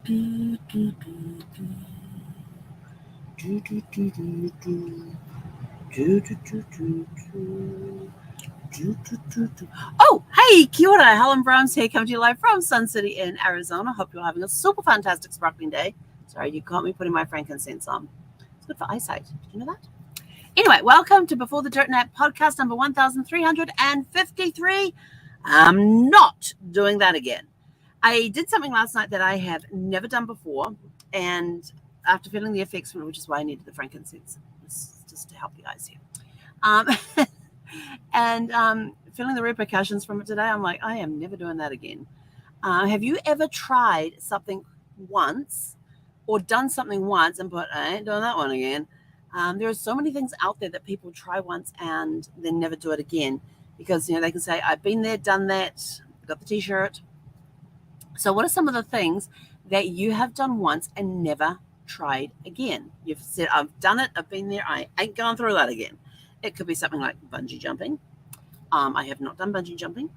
Do, do, do, do. Do, do, do, do, do. Do, do, do, do, do. Do, do, do, do. Oh, hey, kia ora. Helen Browns here, coming to you live from Sun City in Arizona. Hope you're having a super fantastic sparkling day. Sorry, you caught me putting my frankincense on. It's good for eyesight. Did you know that? Anyway, welcome to Before the Dirt Nap podcast number 1353. I'm not doing that again. I did something last night that I have never done before, and after feeling the effects from it, which is why I needed the frankincense, just to help you guys here. Um, and feeling the repercussions from it today, I'm like, I am never doing that again. Have you ever tried something once or done something once and put, I ain't doing that one again? There are so many things out there that people try once and then never do it again because, they can say, I've been there, done that, got the t-shirt. So what are some of the things that you have done once and never tried again? You've said, I've done it, I've been there, I ain't going through that again. It could be something like bungee jumping. I have not done bungee jumping.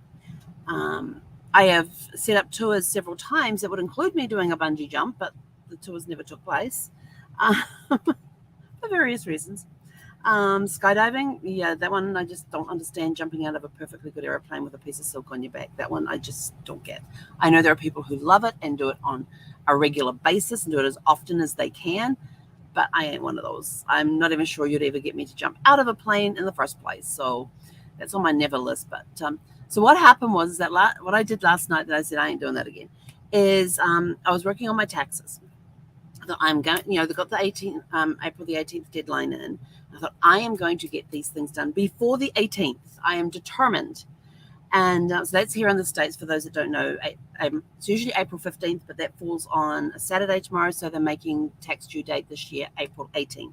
I have set up tours several times that would include me doing a bungee jump, but the tours never took place for various reasons. Skydiving, yeah, that one I just don't understand, jumping out of a perfectly good airplane with a piece of silk on your back. That one I just don't get. I know there are people who love it and do it on a regular basis and do it as often as they can, but I ain't one of those. I'm not even sure you'd ever get me to jump out of a plane in the first place. So that's on my never list. But so what happened was that what I did last night that I said I ain't doing that again is I was working on my taxes. So I'm going, they got the 18th, April the 18th deadline in. I thought, I am going to get these things done before the 18th. I am determined. And so that's here in the States, for those that don't know. It's usually April 15th, but that falls on a Saturday tomorrow. So they're making tax due date this year, April 18th.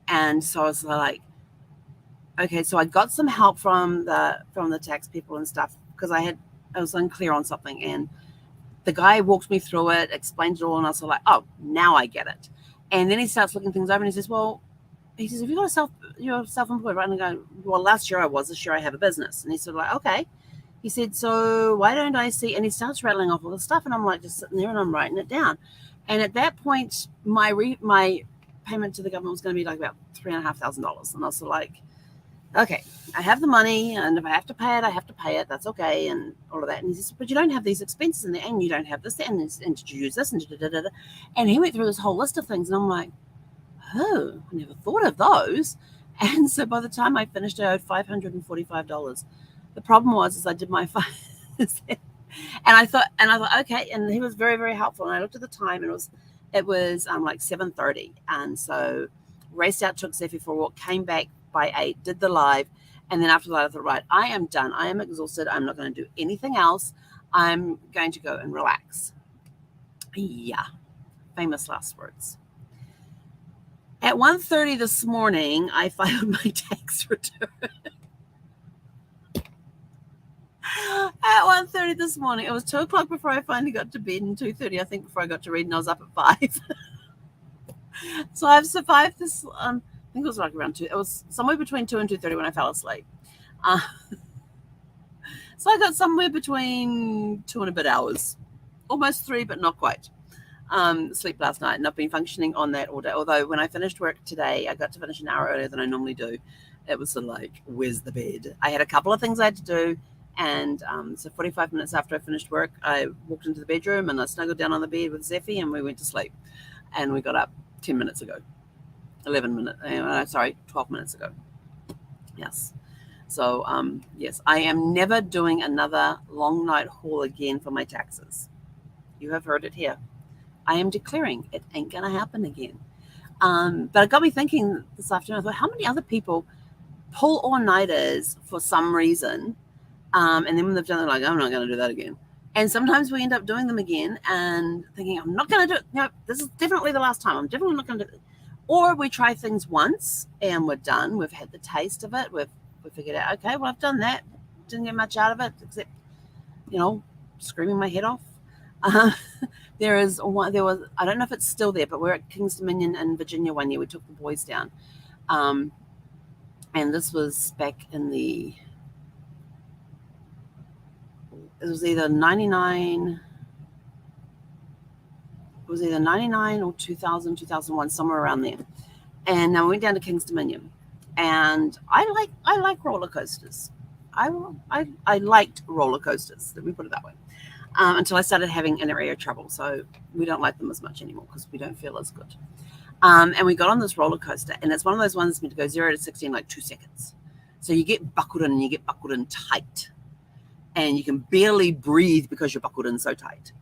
And so I was like, okay, so I got some help from the tax people and stuff because I was unclear on something. And the guy walked me through it, explained it all, and I was like, oh, now I get it. And then he starts looking things over and he says, have you got you're self-employed, right? And I go, well, last year I was, this year I have a business. And he's sort of like, okay. He said, so why don't I see? And he starts rattling off all the stuff. And I'm like, just sitting there and I'm writing it down. And at that point, my payment to the government was going to be like about $3,500. And I was sort of like, okay, I have the money, and if I have to pay it, I have to pay it. That's okay, and all of that. And he says, but you don't have these expenses in there, and you don't have this, and did you use this, and da-da-da-da. And he went through this whole list of things, and I'm like, oh, I never thought of those. And so by the time I finished, I owed $545. The problem was I did my and I thought, okay. And he was very, very helpful. And I looked at the time, and it was like 7:30, and so raced out, took Zephy for a walk, came back by 8, did the live, and then after that I thought, right, I am done. I am exhausted. I'm not going to do anything else. I'm going to go and relax. Yeah, famous last words. At 1:30 this morning, I filed my tax return. At 1:30 this morning. It was 2 o'clock before I finally got to bed, and 2:30, I think, before I got to read, and I was up at 5. So I've survived this. I think it was like around 2. It was somewhere between 2 and 2:30 when I fell asleep. So I got somewhere between 2 and a bit hours, almost 3, but not quite, sleep last night. And I've been functioning on that all day. Although when I finished work today, I got to finish an hour earlier than I normally do. It was sort of like, where's the bed? I had a couple of things I had to do. And so 45 minutes after I finished work, I walked into the bedroom and I snuggled down on the bed with Zephy and we went to sleep. And we got up 10 minutes ago. 12 minutes ago. Yes. So, yes, I am never doing another long night haul again for my taxes. You have heard it here. I am declaring it ain't going to happen again. But it got me thinking this afternoon. I thought, how many other people pull all-nighters for some reason, and then when they've done it, they're like, I'm not going to do that again. And sometimes we end up doing them again and thinking, I'm not going to do it. No, this is definitely the last time. I'm definitely not going to do it. Or we try things once and we're done. We've had the taste of it. We figured out, okay, well, I've done that. Didn't get much out of it except, screaming my head off. There was, I don't know if it's still there, but we're at King's Dominion in Virginia one year. We took the boys down. And this was back in it was either 99 It was either 99 or 2000, 2001, somewhere around there. And we went down to King's Dominion. And I like roller coasters. I liked roller coasters. Let me put it that way. Until I started having inner ear trouble, so we don't like them as much anymore because we don't feel as good. And we got on this roller coaster, and it's one of those ones meant to go 0 to 60 in like 2 seconds. So you get buckled in, and you get buckled in tight, and you can barely breathe because you're buckled in so tight.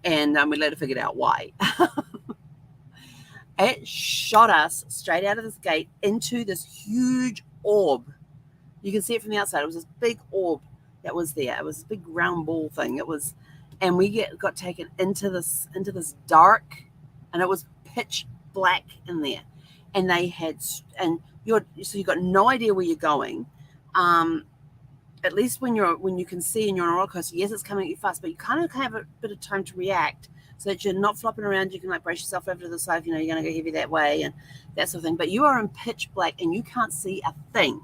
And we later figured out why. It shot us straight out of this gate into this huge orb. You can see it from the outside. It was this big orb that was there. It was a big round ball thing. It was, and we got taken into this dark, and it was pitch black in there. And they had, and you got no idea where you're going. At least when you can see and you're on a roller coaster, yes, it's coming at you fast, but you kind of have a bit of time to react so that you're not flopping around. You can like brace yourself over to the side. You're going to go heavy that way and that sort of thing. But you are in pitch black and you can't see a thing.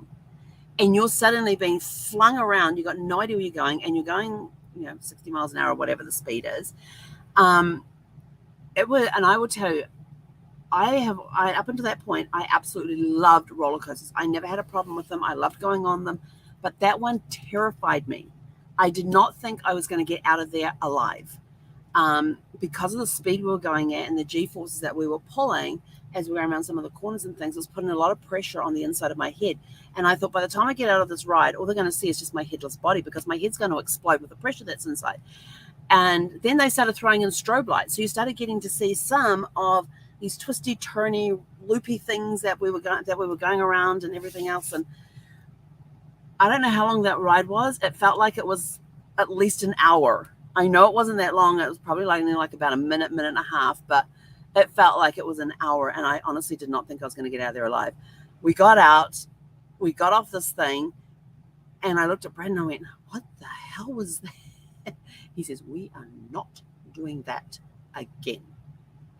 And you're suddenly being flung around. You've got no idea where you're going, and you're going, 60 miles an hour or whatever the speed is. It was, and I will tell you, I up until that point, I absolutely loved roller coasters. I never had a problem with them. I loved going on them, but that one terrified me. I did not think I was going to get out of there alive, because of the speed we were going at and the G-forces that we were pulling as we were around some of the corners and things. It was putting a lot of pressure on the inside of my head. And I thought, by the time I get out of this ride, all they're going to see is just my headless body, because my head's going to explode with the pressure that's inside. And then they started throwing in strobe lights. So you started getting to see some of these twisty, turny, loopy things that we were going around and everything else. And I don't know how long that ride was. It felt like it was at least an hour. I know it wasn't that long. It was probably like about a minute and a half, but it felt like it was an hour. And I honestly did not think I was going to get out of there alive. We got out, we got off this thing, and I looked at Brad and I went, "What the hell was that?" He says, "We are not doing that again."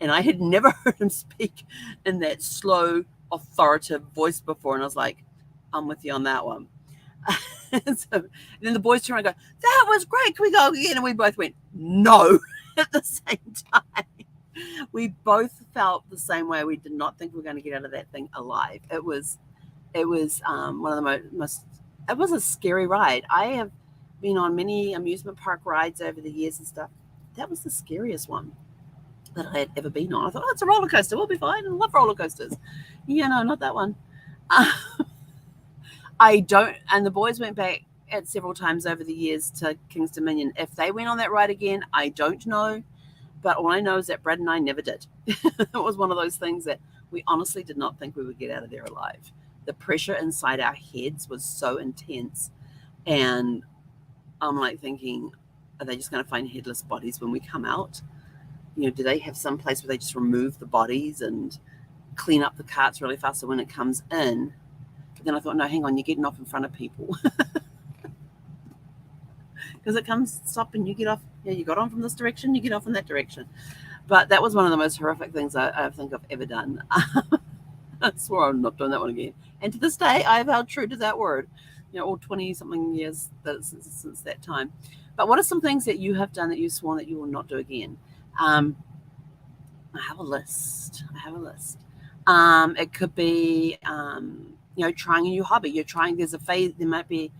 And I had never heard him speak in that slow, authoritative voice before. And I was like, "I'm with you on that one." And then the boys turned around and go, "That was great. Can we go again?" And we both went, "No," at the same time. We both felt the same way. We did not think we were going to get out of that thing alive. It was one of the most, it was a scary ride. I have been on many amusement park rides over the years and stuff. That was the scariest one that I had ever been on. I thought, "Oh, it's a roller coaster. We'll be fine. I love roller coasters." Yeah, no, not that one. I don't, and the boys went back at several times over the years to King's Dominion. If they went on that ride again, I don't know. But all I know is that Brad and I never did. It was one of those things that we honestly did not think we would get out of there alive. The pressure inside our heads was so intense. And I'm like thinking, are they just going to find headless bodies when we come out? Do they have some place where they just remove the bodies and clean up the carts really fast so when it comes in? But then I thought, no, hang on, you're getting off in front of people. Because it comes, stop, and you get off. You got on from this direction, you get off in that direction. But that was one of the most horrific things I think I've ever done. I swore I'm not doing that one again. And to this day, I have held true to that word. All 20-something years since that time. But what are some things that you have done that you've sworn that you will not do again? I have a list. It could be, trying a new hobby. There's a phase, there might be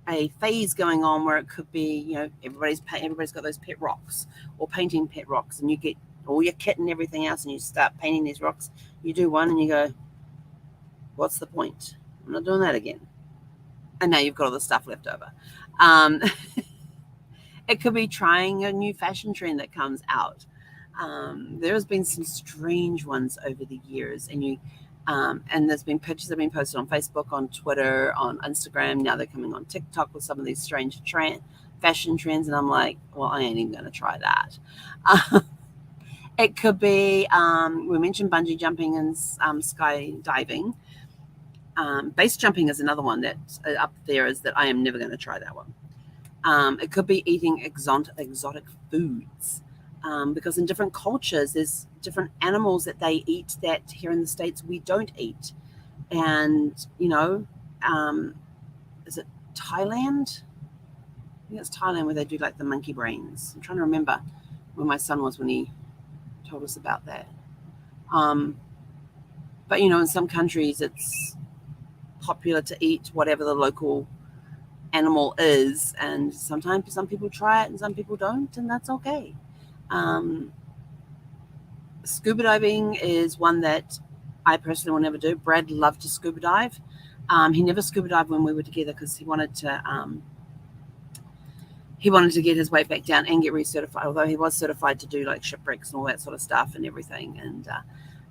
a phase going on where it could be, everybody's got those pet rocks or painting pet rocks, and you get all your kit and everything else and you start painting these rocks. You do one and you go, "What's the point? I'm not doing that again." And now you've got all the stuff left over. It could be trying a new fashion trend that comes out. There has been some strange ones over the years, and there's been pictures that have been posted on Facebook, on Twitter, on Instagram. Now they're coming on TikTok with some of these strange fashion trends, and I'm like, well, I ain't even going to try that. It could be, we mentioned bungee jumping and skydiving. Base jumping is another one that's up there, is that I am never going to try that one. It could be eating exotic foods. Because in different cultures, there's different animals that they eat that here in the States we don't eat. And, is it Thailand? I think it's Thailand where they do like the monkey brains. I'm trying to remember. where my son was when he told us about that. But in some countries it's popular to eat whatever the local animal is, and sometimes some people try it and some people don't, and that's okay. Scuba diving is one that I personally will never do. Brad loved to scuba dive. He never scuba dived when we were together because he wanted to get his weight back down and get recertified, although he was certified to do like shipwrecks and all that sort of stuff and everything. And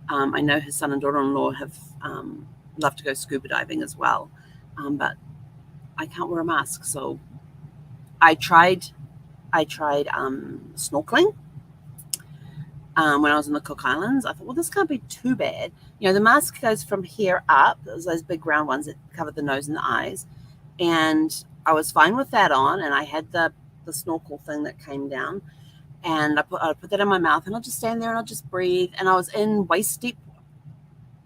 I know his son and daughter-in-law have loved to go scuba diving as well, but I can't wear a mask. So I tried snorkeling when I was in the Cook Islands. I thought, well, this can't be too bad. The mask goes from here up. There's those big round ones that cover the nose and the eyes, and I was fine with that on, and I had the snorkel thing that came down, and I put that in my mouth, and I'll just stand there and I'll just breathe. And I was in waist deep,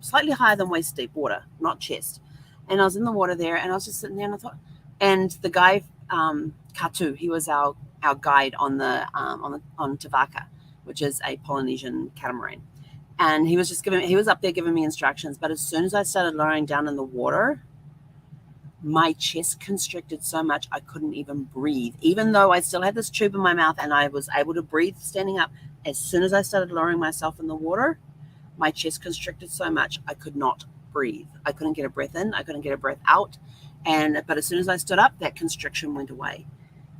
slightly higher than waist deep water, not chest. And I was in the water there, and I was just sitting there, and I thought, and the guy, Katu, he was our guide on Tavaka, which is a Polynesian catamaran. And he was up there giving me instructions. But as soon as I started lowering down in the water, my chest constricted so much I couldn't even breathe, even though I still had this tube in my mouth and I was able to breathe standing up. As soon as I started lowering myself in the water, my chest constricted so much I could not breathe. I couldn't get a breath in, I couldn't get a breath out. But as soon as I stood up, that constriction went away.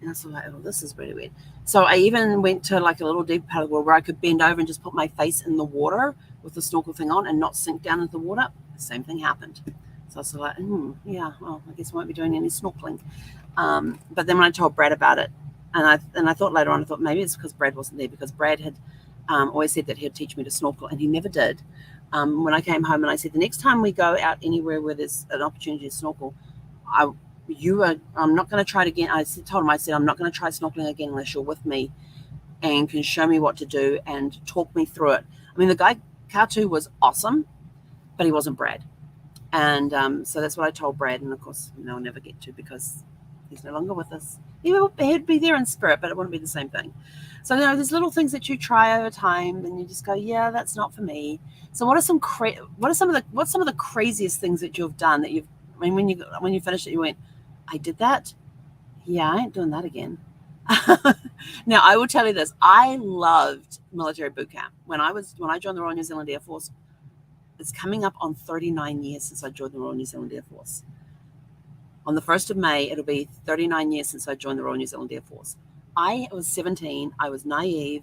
And I was like, oh, this is really weird. So I even went to like a little deep part of the water where I could bend over and just put my face in the water with the snorkel thing on and not sink down into the water. The same thing happened. So I was like, yeah, well, I guess I won't be doing any snorkeling. But then when I told Brad about it, and I thought later on, maybe it's because Brad wasn't there, because Brad had always said that he'd teach me to snorkel, and he never did. When I came home and I said, the next time we go out anywhere where there's an opportunity to snorkel, I'm not going to try it again. I told him, I'm not going to try snorkeling again unless you're with me and can show me what to do and talk me through it. I mean, the guy, Katu, was awesome, but he wasn't Brad. And so that's what I told Brad. And of course, I'll never get to, because he's no longer with us. He'd be there in spirit, but it wouldn't be the same thing. So there's little things that you try over time, and you just go, yeah, that's not for me. So what's some of the craziest things that you've done that you've? I mean, when you finished it, you went, I did that. Yeah, I ain't doing that again. Now, I will tell you this: I loved military boot camp. When I joined the Royal New Zealand Air Force. It's coming up on 39 years since I joined the Royal New Zealand Air Force. On the 1st of May, it'll be 39 years since I joined the Royal New Zealand Air Force. I was 17. I was naive.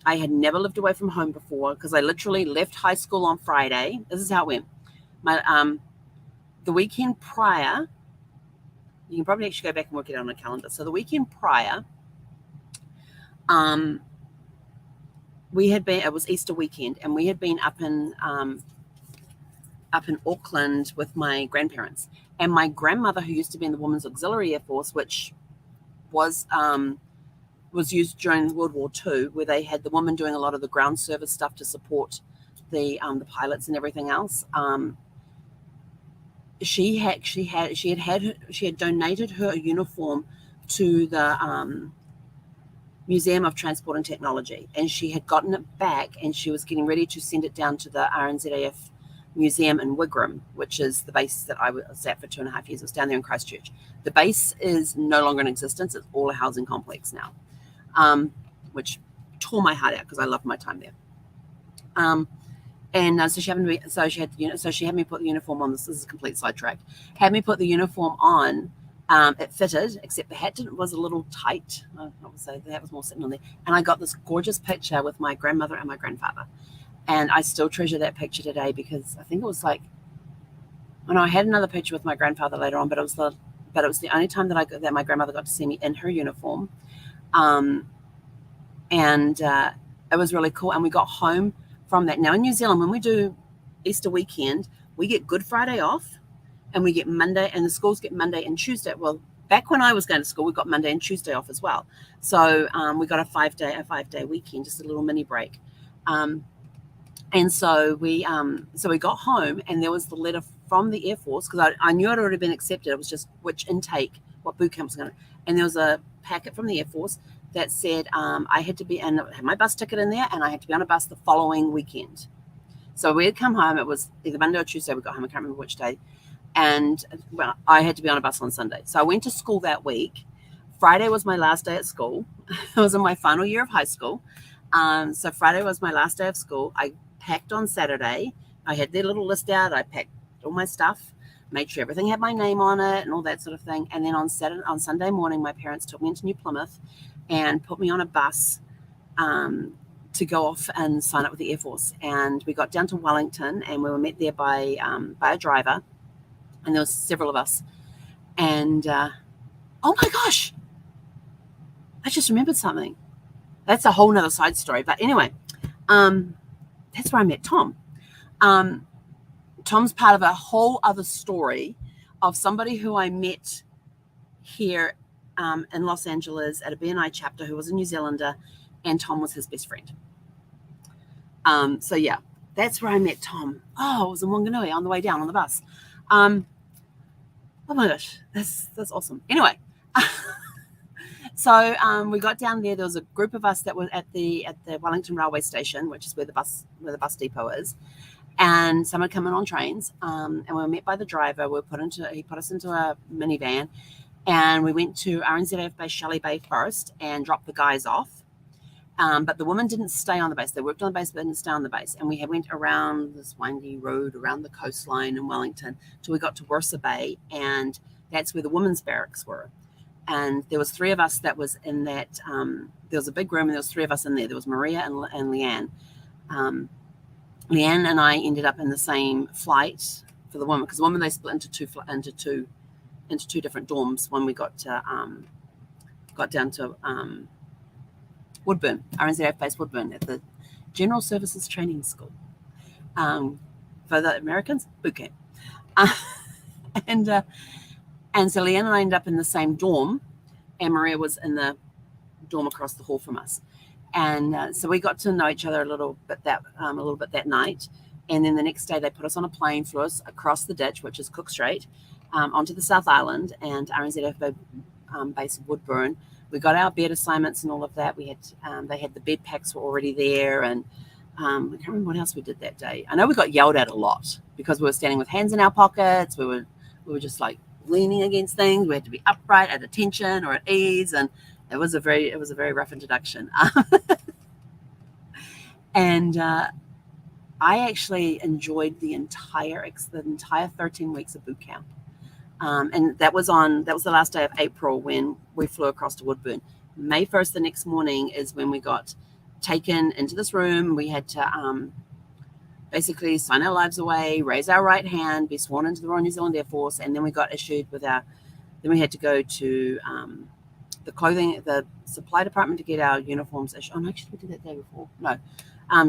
I had never lived away from home before, because I literally left high school on Friday. This is how it went. The weekend prior, you can probably actually go back and work it out on a calendar. So the weekend prior, it was Easter weekend, and we had been up in Auckland with my grandparents. And my grandmother, who used to be in the Women's Auxiliary Air Force, which was used during World War II, where they had the women doing a lot of the ground service stuff to support the pilots and everything else. She had donated her uniform to the Museum of Transport and Technology, and she had gotten it back, and she was getting ready to send it down to the RNZAF Museum in Wigram, which is the base that I was at for 2.5 years. It was down there in Christchurch. The base is no longer in existence. It's all a housing complex now, which tore my heart out because I loved my time there. So she had me put the uniform on. This is a complete sidetrack. Had me put the uniform on. It fitted, except the hat was a little tight. I would say the hat was more sitting on there. And I got this gorgeous picture with my grandmother and my grandfather. And I still treasure that picture today, because I think it was like, I had another picture with my grandfather later on, but it was the only time that my grandmother got to see me in her uniform. And it was really cool. And we got home from that. Now in New Zealand, when we do Easter weekend, we get Good Friday off. And we get Monday, and the schools get Monday and Tuesday. Well, back when I was going to school, we got Monday and Tuesday off as well. So we got a 5-day weekend, just a little mini break. And so we got home, and there was the letter from the Air Force, because I knew I'd already been accepted. It was just which intake, what boot camp was going to. And there was a packet from the Air Force that said I had to be in, had my bus ticket in there, and I had to be on a bus the following weekend. So we had come home. It was either Monday or Tuesday. We got home. I can't remember which day. And well, I had to be on a bus on Sunday. So I went to school that week. Friday was my last day at school. I was in my final year of high school. So Friday was my last day of school. I packed on Saturday. I had their little list out. I packed all my stuff, made sure everything had my name on it and all that sort of thing. And then on Sunday morning, my parents took me into New Plymouth and put me on a bus to go off and sign up with the Air Force. And we got down to Wellington, and we were met there by a driver, and there was several of us. And oh my gosh, I just remembered something. That's a whole nother side story. But anyway, that's where I met Tom. Tom's part of a whole other story of somebody who I met here in Los Angeles at a BNI chapter who was a New Zealander, and Tom was his best friend. So yeah, that's where I met Tom. Oh, it was in Wanganui on the way down on the bus. Oh my gosh, that's awesome. Anyway, so we got down there. There was a group of us that were at the Wellington railway station, which is where the bus depot is. And some had come in on trains, and we were met by the driver. He put us into a minivan, and we went to RNZF base Shelley Bay first and dropped the guys off. But the women didn't stay on the base. They worked on the base, but didn't stay on the base. And we went around this windy road around the coastline in Wellington till we got to Worcester Bay, and that's where the women's barracks were. And there was three of us that was in that. There was a big room, and there was three of us in there. There was Maria and Leanne. Leanne and I ended up in the same flight for the women, because the women, they split into two different dorms when we got down to Woodburn, RNZF base Woodburn, at the General Services Training School. For the Americans, boot camp. And so Leanne and I ended up in the same dorm, and Maria was in the dorm across the hall from us. And so we got to know each other a little bit that night. And then the next day they put us on a plane, flew us across the ditch, which is Cook Strait, onto the South Island and RNZF base of Woodburn. We got our bed assignments and all of that. We had they had the bed packs were already there, and I can't remember what else we did that day. I know we got yelled at a lot because we were standing with hands in our pockets. We were just like leaning against things. We had to be upright, at attention or at ease, and it was a very rough introduction. And I actually enjoyed the entire 13 weeks of boot camp. And that was the last day of April when we flew across to Woodburn. May 1st, the next morning, is when we got taken into this room. We had to basically sign our lives away, raise our right hand, be sworn into the Royal New Zealand Air Force, and then we got issued with then we had to go to the supply department to get our uniforms issued. Oh, no, actually we did that day before. No,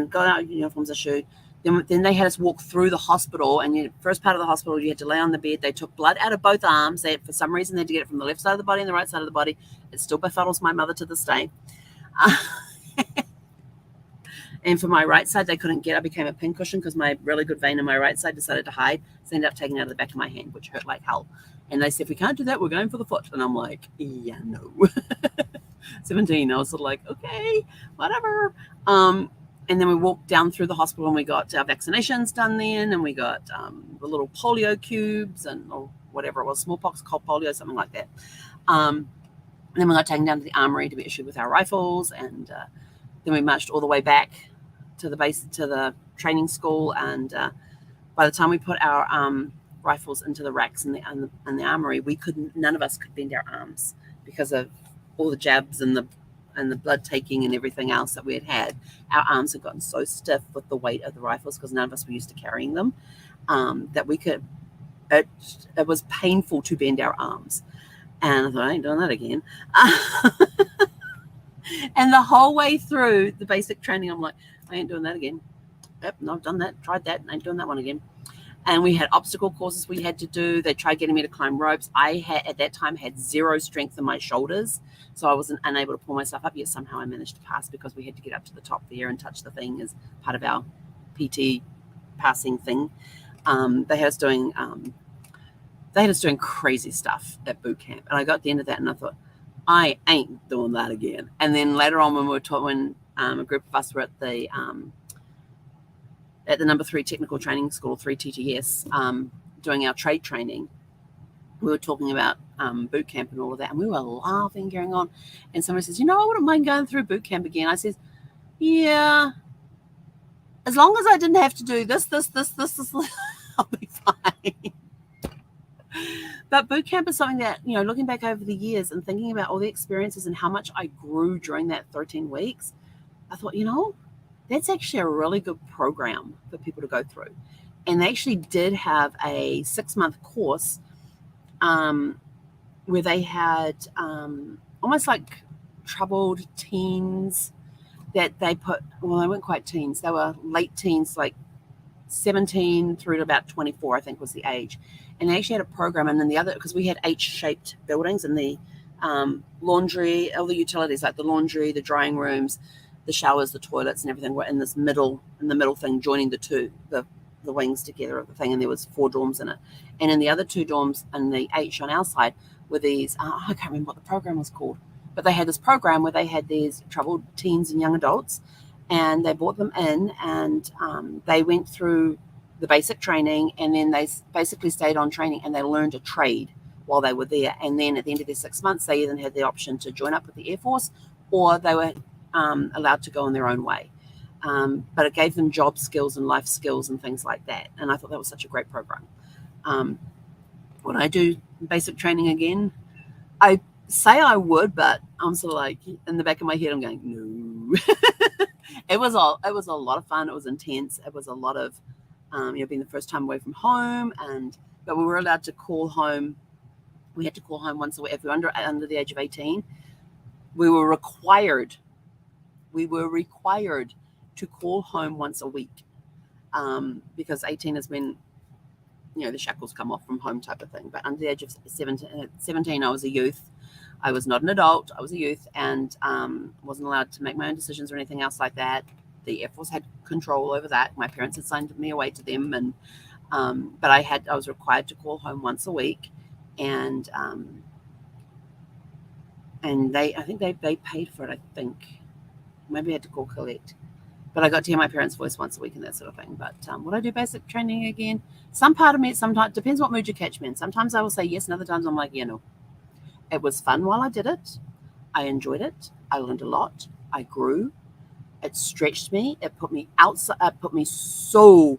got our uniforms issued. Then they had us walk through the hospital, and first part of the hospital, you had to lay on the bed. They took blood out of both arms. For some reason, they had to get it from the left side of the body and the right side of the body. It still befuddles my mother to this day. And for my right side, they couldn't get. I became a pincushion because my really good vein in my right side decided to hide. So they ended up taking it out of the back of my hand, which hurt like hell. And they said, if we can't do that, we're going for the foot. And I'm like, yeah, no. 17, I was sort of like, okay, whatever. And then we walked down through the hospital, and we got our vaccinations done then, and we got the little polio cubes or whatever it was, smallpox, cold polio, something like that. And then we got taken down to the armory to be issued with our rifles, and then we marched all the way back to the base, to the training school. And by the time we put our rifles into the racks in the armory, none of us could bend our arms because of all the jabs and the blood taking and everything else that we had. Our arms had gotten so stiff with the weight of the rifles, because none of us were used to carrying them, that it was painful to bend our arms. And I thought, I ain't doing that again. And the whole way through the basic training, I'm like, I ain't doing that again. Yep, no, I've done that, tried that, I ain't doing that one again. And we had obstacle courses we had to do. They tried getting me to climb ropes. I at that time had zero strength in my shoulders, so I wasn't unable to pull myself up. Yet somehow I managed to pass, because we had to get up to the top there and touch the thing as part of our PT passing thing. They had us doing crazy stuff at boot camp, and I got to the end of that and I thought, I ain't doing that again. And then later on, when we were when a group of us were at the number 3 technical training school, 3 TTS, doing our trade training, we were talking about boot camp and all of that, and we were laughing, going on. And somebody says, I wouldn't mind going through boot camp again. I says, yeah, as long as I didn't have to do this, I'll be fine. But boot camp is something that, looking back over the years and thinking about all the experiences and how much I grew during that 13 weeks, I thought, that's actually a really good program for people to go through. And they actually did have a 6-month course where they had almost like troubled teens that they put, well, they weren't quite teens. They were late teens, like 17 through to about 24, I think was the age. And they actually had a program, and then the other, because we had H-shaped buildings, and the laundry, all the utilities like the laundry, the drying rooms, the showers, the toilets, and everything were in the middle thing, joining the wings together of the thing, and there was 4 dorms in it. And in the other 2 dorms, and the H on our side, were these, I can't remember what the program was called, but they had this program where they had these troubled teens and young adults, and they brought them in, and they went through the basic training, and then they basically stayed on training, and they learned a trade while they were there. And then at the end of their 6 months, they either had the option to join up with the Air Force, or they were allowed to go on their own way. But it gave them job skills and life skills and things like that. And I thought that was such a great program. Would I do basic training again? I say I would, but I'm sort of like, in the back of my head, I'm going, no. It was a lot of fun. It was intense. It was a lot of, being the first time away from home, but we were allowed to call home. We had to call home once a week. If we were under the age of 18, we were required to call home once a week, because 18 is when, the shackles come off from home type of thing. But under the age of 17, I was a youth. I was not an adult. I was a youth, and wasn't allowed to make my own decisions or anything else like that. The Air Force had control over that. My parents had signed me away to them, and but I was required to call home once a week, and I think they paid for it. I think maybe I had to call collect, but I got to hear my parents' voice once a week and that sort of thing. But would I do basic training again? Some part of me, sometimes, depends what mood you catch me in. Sometimes I will say yes, and other times I'm like, no. It was fun while I did it. I enjoyed it. I learned a lot. I grew. It stretched me. It put me outside. I was so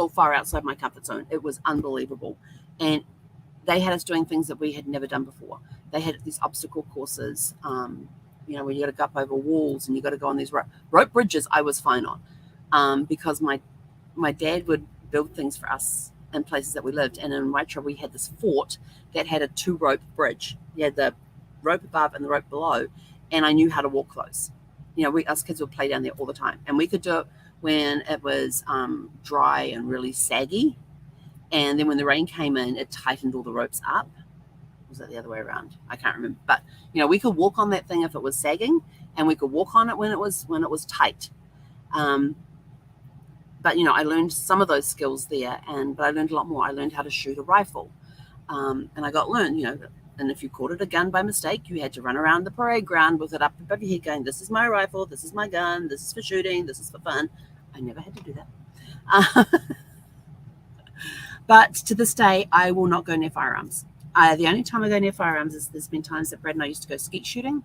far outside my comfort zone. It was unbelievable. And they had us doing things that we had never done before. They had these obstacle courses, where you got to go up over walls and you got to go on these rope bridges. I was fine on, because my dad would build things for us in places that we lived. And in Waitara, we had this fort that had a 2-rope bridge. You had the rope above and the rope below, and I knew how to walk those. Us kids would play down there all the time, and we could do it when it was dry and really saggy. And then when the rain came in, it tightened all the ropes up. Was that the other way around? I can't remember. But we could walk on that thing if it was sagging, and we could walk on it when it was tight. But I learned some of those skills there, but I learned a lot more. I learned how to shoot a rifle, and I got learned. And if you caught it a gun by mistake, you had to run around the parade ground with it up above your head, going, "This is my rifle. This is my gun. This is for shooting. This is for fun." I never had to do that. But to this day, I will not go near firearms. The only time I go near firearms is there's been times that Brad and I used to go skeet shooting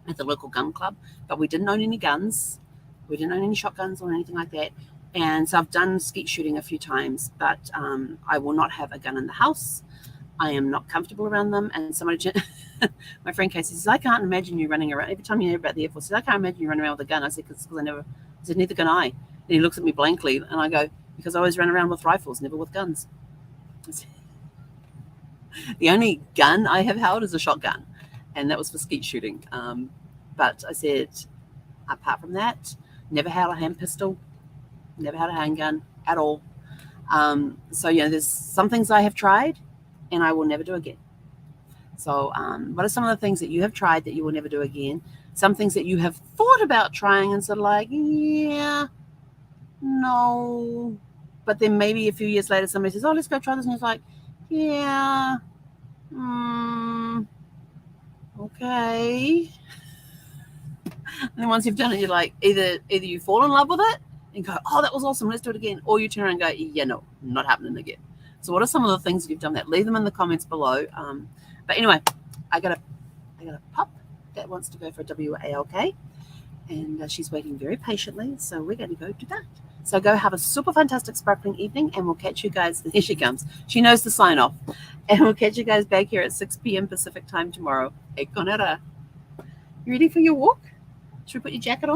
at the local gun club, but we didn't own any guns. We didn't own any shotguns or anything like that. And so I've done skeet shooting a few times, but I will not have a gun in the house. I am not comfortable around them. And somebody, my friend Casey says, "I can't imagine you running around." Every time you hear about the Air Force, says, "I can't imagine you running around with a gun." I said, "Because I said, "Neither can I." And he looks at me blankly, and I go, "Because I always ran around with rifles, never with guns." The only gun I have held is a shotgun, and that was for skeet shooting. But I said, apart from that, never held a hand pistol, never had a handgun at all. So there's some things I have tried and I will never do again. So what are some of the things that you have tried that you will never do again? Some things that you have thought about trying and sort of like, yeah, no. But then maybe a few years later, somebody says, "Oh, let's go try this." And it's like, yeah, Okay. And then once you've done it, you're like, either you fall in love with it and go, oh, that was awesome, let's do it again. Or you turn around and go, yeah, no, not happening again. So what are some of the things you've done that? Leave them in the comments below. But anyway, I got a pup that wants to go for a WALK. And she's waiting very patiently. So we're going to go do that. So go have a super fantastic sparkling evening, and we'll catch you guys. Here she comes. She knows the sign off. And we'll catch you guys back here at 6 p.m. Pacific time tomorrow. E konera. You ready for your walk? Should we put your jacket on?